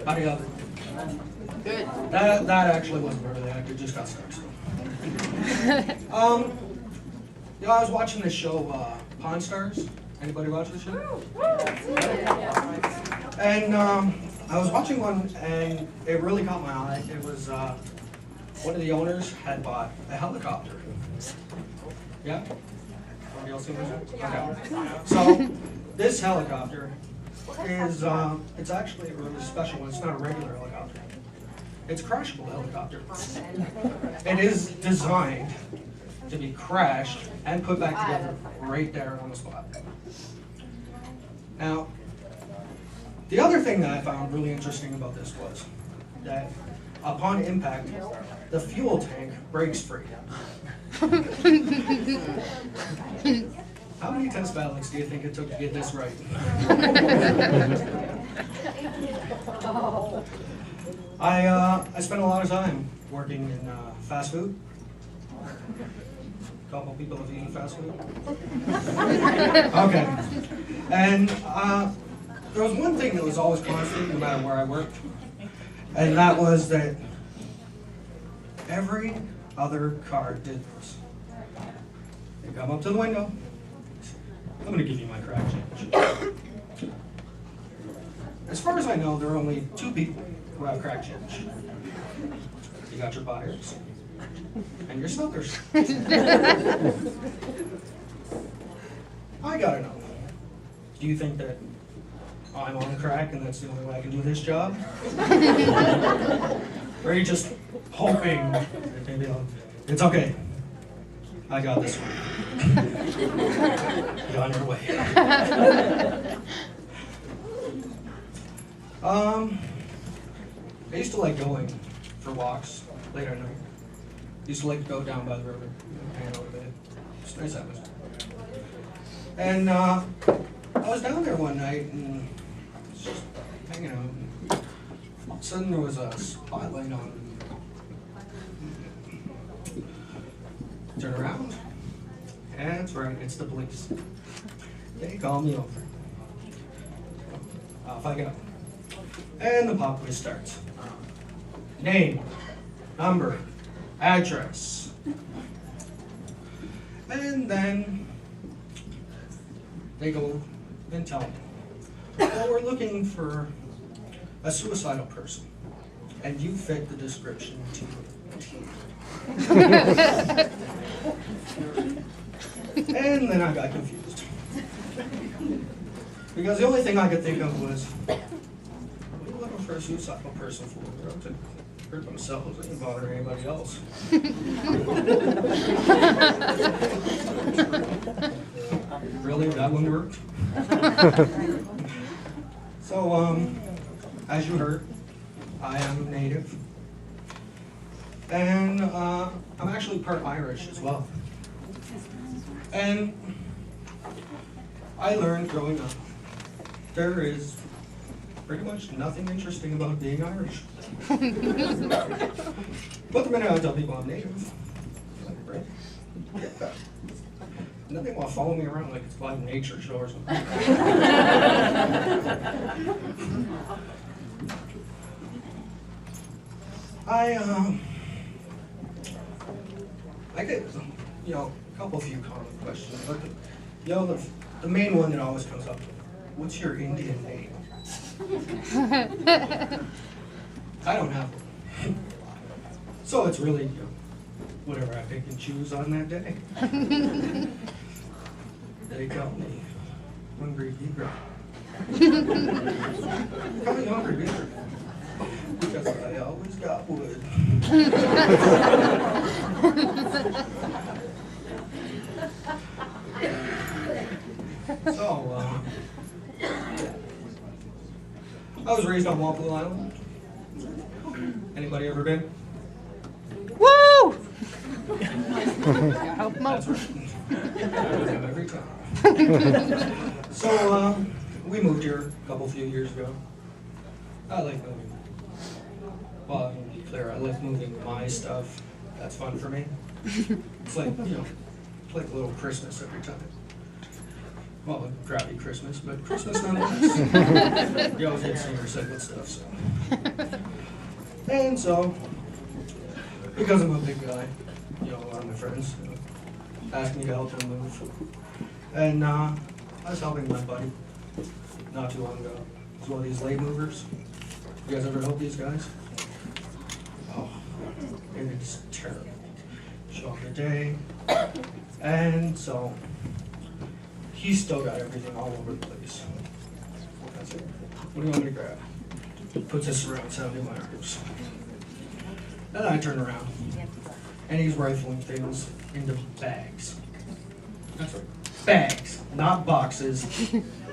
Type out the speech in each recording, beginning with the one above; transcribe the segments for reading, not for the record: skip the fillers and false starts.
How do you have it? Good. That actually wasn't really that. It just got stuck. So. You know, I was watching this show, Pawn Stars. Anybody watch this show? And I was watching one, and it really caught my eye. It was one of the owners had bought a helicopter. Yeah. Anybody else seen this? Okay. So this helicopter is it's actually a really special one. It's not a regular helicopter. It's a crashable helicopter. It is designed to be crashed and put back together right there on the spot. Now, the other thing that I found really interesting about this was that upon impact, the fuel tank breaks free. How many test pilots do you think it took to get this right? I spent a lot of time working in fast food. A couple people have eaten fast food. Okay. And there was one thing that was always constant no matter where I worked, and that was that every other car did this. They come up to the window. I'm going to give you my crack change. As far as I know, there are only two people who have crack change. You got your buyers and your sellers. I gotta know. Do you think that I'm on crack and that's the only way I can do this job? Or are you just hoping that maybe it's okay. I got this one. Get on your way. I used to like going for walks late at night. I used to like to go down by the river, hang out a bit. It's nice atmosphere. And I was down there one night and just hanging out. All of a sudden there was a spotlight on. Turn around. That's right, it's the police. They call me over. Off I go. And the pop quiz starts. Name, number, address. And then they go and tell me, well, we're looking for a suicidal person, and you fit the description to a T. And then I got confused. Because the only thing I could think of was, what are you looking for a suicidal person for? They're out to hurt themselves, they didn't bother anybody else. Really? That one worked? So, as you heard, I am native. And I'm actually part Irish as well. And I learned growing up, there is pretty much nothing interesting about being Irish. But the minute I tell people I'm native, like, right? Yeah. And then they want to follow me around like it's like a nature show or something. I get, a few common questions, but the main one that always comes up, what's your Indian name? I don't have one. So it's really, whatever I pick and choose on that day. They call me Hungry Beaver. Call me Hungry Beaver. Because I always got wood. So, I was raised on Walpole Island. Anybody ever been? Woo! That's right. Every time. So, we moved here a few years ago. I like moving. Well, to be clear, I like moving my stuff. That's fun for me. It's like, it's like a little Christmas every time. Well, a crappy Christmas, but Christmas nonetheless. You always get senior cycle stuff, so. And so, because I'm a big guy, you know, a lot of my friends asked me to help them move. And I was helping my buddy not too long ago. It's one of these late movers. You guys ever help these guys? Oh, it is terrible. Show up the day. And so, he's still got everything all over the place. That's it. What do you want me to grab? Puts his surround sound in my arms. Then I turn around, and he's rifling things into bags. That's right. Bags, not boxes.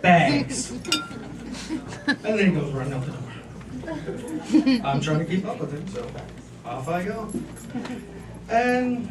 Bags. And then he goes running out the door. I'm trying to keep up with him, so off I go. And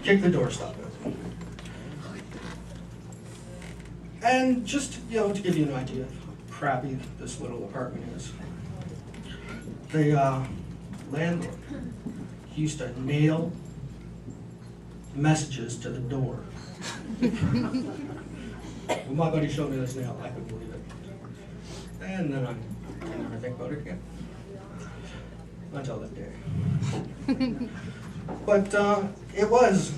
kick the doorstop open. And just, you know, to give you an idea of how crappy this little apartment is, the landlord, he used to nail messages to the door. When my buddy showed me this nail, I couldn't believe it. And then I never think about it again. Until that day. But it was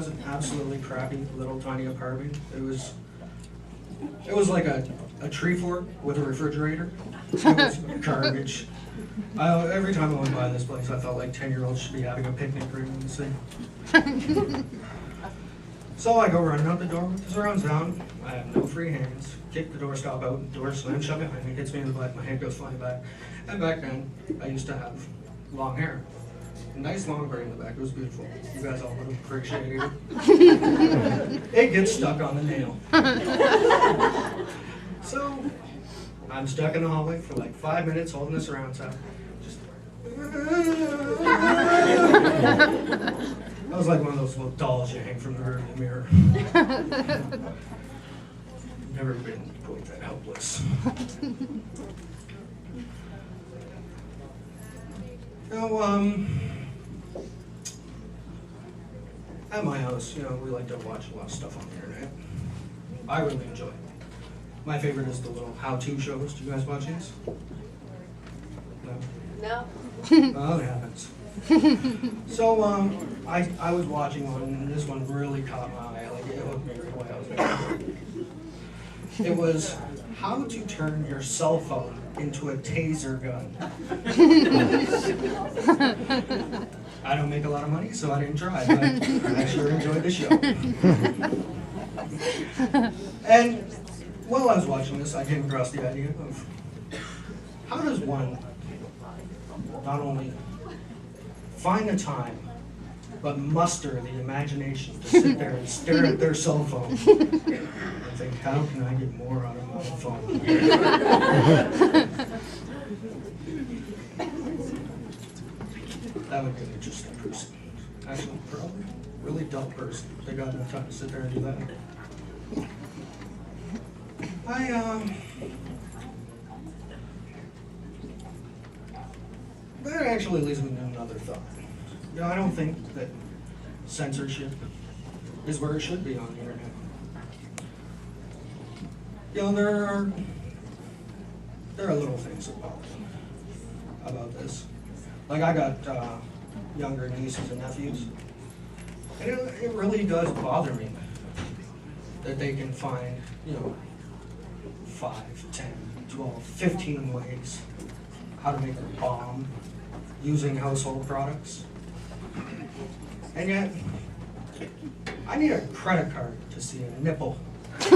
an absolutely crappy little tiny apartment. It was like a tree fort with a refrigerator. It was garbage. Every time I went by this place, I felt like 10-year-olds should be having a picnic right in the thing. So I go running out the door with the surround sound. I have no free hands. Kick the doorstop out, the door slams shut behind me, hits me in the butt, my head goes flying back. And back then, I used to have long hair. A nice long braid in the back, it was beautiful. You guys all would have appreciated it. It gets stuck on the nail. So, I'm stuck in the hallway for like 5 minutes holding the surround sound. Just I was like one of those little dolls you hang from the rearview mirror. Never been quite that helpless. Now, at my house, you know, we like to watch a lot of stuff on the internet. I really enjoy it. My favorite is the little how-to shows. Do you guys watch these? No? No. Oh, it happens. So, I was watching one, and this one really caught my eye. Like, it hooked me right away. I was like, it was how to turn your cell phone into a taser gun. I don't make a lot of money, so I didn't try, but I sure enjoyed the show. And while I was watching this, I came across the idea of how does one not only find the time, but muster the imagination to sit there and stare at their cell phone and think, how can I get more out of my phone? That would be an interesting person. Actually, probably a really dull person. They got enough time to sit there and do that. That actually leads me to another thought. You know, I don't think that censorship is where it should be on the internet. You know, there are little things about this. Like, I got younger nieces and nephews, and it really does bother me that they can find, you know, 5, 10, 12, 15 ways how to make a bomb using household products. And yet, I need a credit card to see a nipple. I'm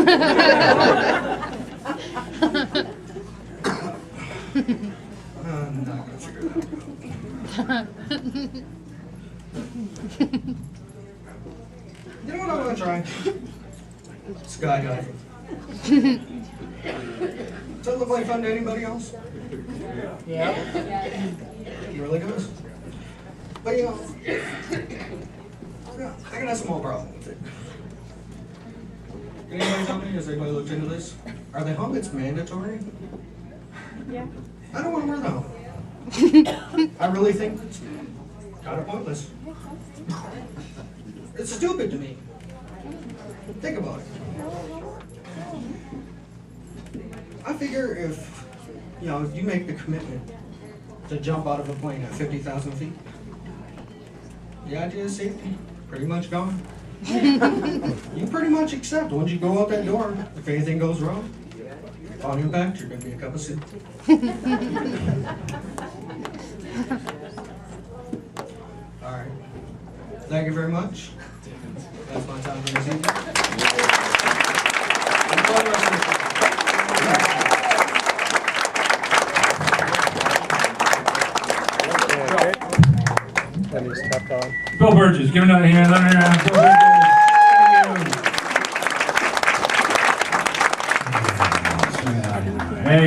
not going to figure that out. You know what I want to try? Skydiving. Does that look like fun to anybody else? Yeah. It really does. But you know, I got a small problem with it. Can anybody tell me, has anybody looked into this? Are the helmets mandatory? Yeah. I don't want to wear the helmet. I really think it's kind of pointless. It's stupid to me. Think about it. I figure if, you make the commitment to jump out of a plane at 50,000 feet, the idea of safety, pretty much gone. You pretty much accept, once you go out that door, if anything goes wrong, on impact, you're gonna be a cup of soup. All right. Thank you very much. That's my time for this evening. Bill Burgess, give it a hand.